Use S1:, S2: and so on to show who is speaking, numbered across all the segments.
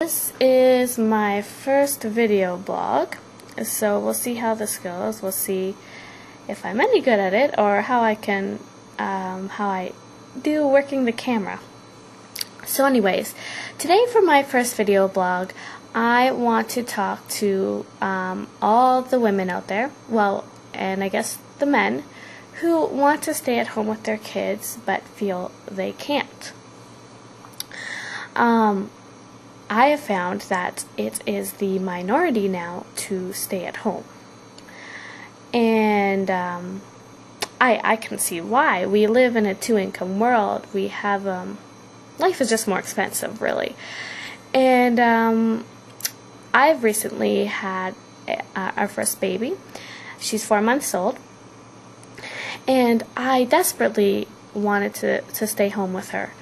S1: This is my first video blog, so we'll see how this goes. We'll see if I'm any good at it or how I do working the camera. So anyways, today for my first video blog, I want to talk to all the women out there, well, and I guess the men, who want to stay at home with their kids but feel they can't. I have found that it is the minority now to stay at home. And I can see why. We live in a two-income world. We have, life is just more expensive, really. And I've recently had our first baby. She's 4 months old. And I desperately wanted to stay home with her.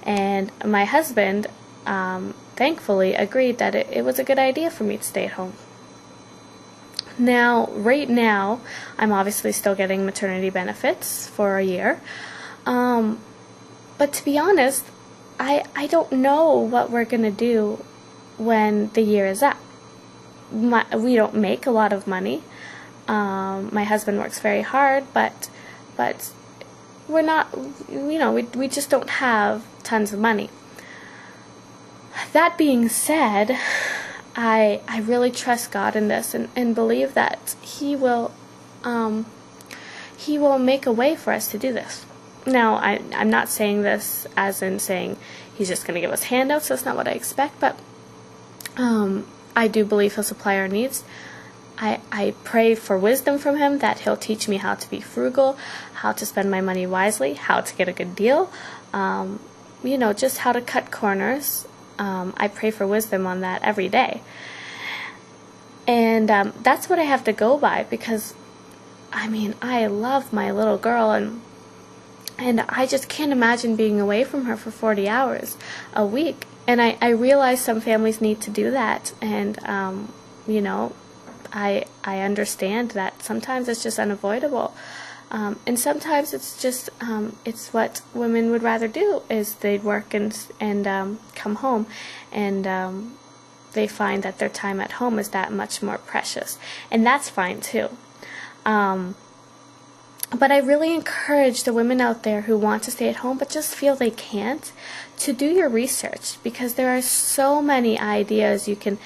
S1: And my husband thankfully agreed that it was a good idea for me to stay at home. Now, right now, I'm obviously still getting maternity benefits for a year. But to be honest, I don't know what we're going to do when the year is up. We don't make a lot of money. My husband works very hard, but we're not, we just don't have tons of money. That being said, I really trust God in this and believe that He will make a way for us to do this. Now, I'm not saying this as in saying He's just going to give us handouts. That's not what I expect, but I do believe He'll supply our needs. I pray for wisdom from Him, that He'll teach me how to be frugal, how to spend my money wisely, how to get a good deal, just how to cut corners. I pray for wisdom on that every day. And that's what I have to go by, because, I love my little girl, and I just can't imagine being away from her for 40 hours a week. And I realize some families need to do that, and, I understand that sometimes it's just unavoidable. And sometimes it's just, it's what women would rather do, is they'd work and come home, and they find that their time at home is that much more precious. And that's fine too. But I really encourage the women out there who want to stay at home but just feel they can't, to do your research, because there are so many ideas you can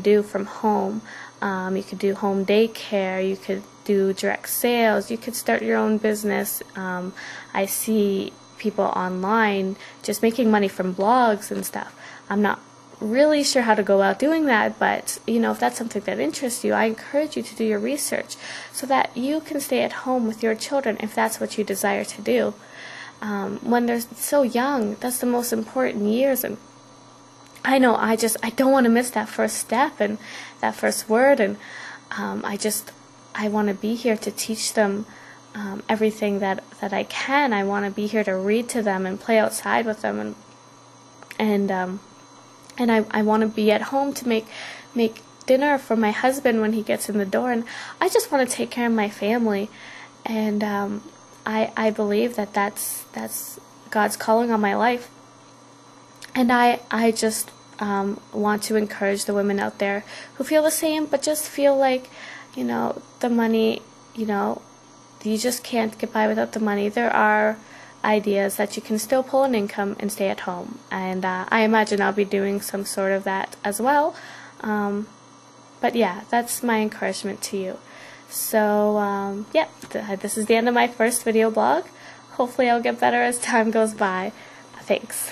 S1: do from home. You could do home daycare, you could do direct sales, you could start your own business. I see people online just making money from blogs and stuff. I'm not really sure how to go about doing that, but if that's something that interests you, I encourage you to do your research so that you can stay at home with your children if that's what you desire to do. When they're so young, that's the most important years, and I know I don't want to miss that first step and that first word, and I want to be here to teach them everything that I can. I want to be here to read to them and play outside with them, and I want to be at home to make dinner for my husband when he gets in the door, and I just want to take care of my family, and I believe that that's God's calling on my life. And I just want to encourage the women out there who feel the same, but just feel like, the money, you just can't get by without the money. There are ideas that you can still pull an income and stay at home. And I imagine I'll be doing some sort of that as well. But yeah, that's my encouragement to you. So, this is the end of my first video blog. Hopefully I'll get better as time goes by. Thanks.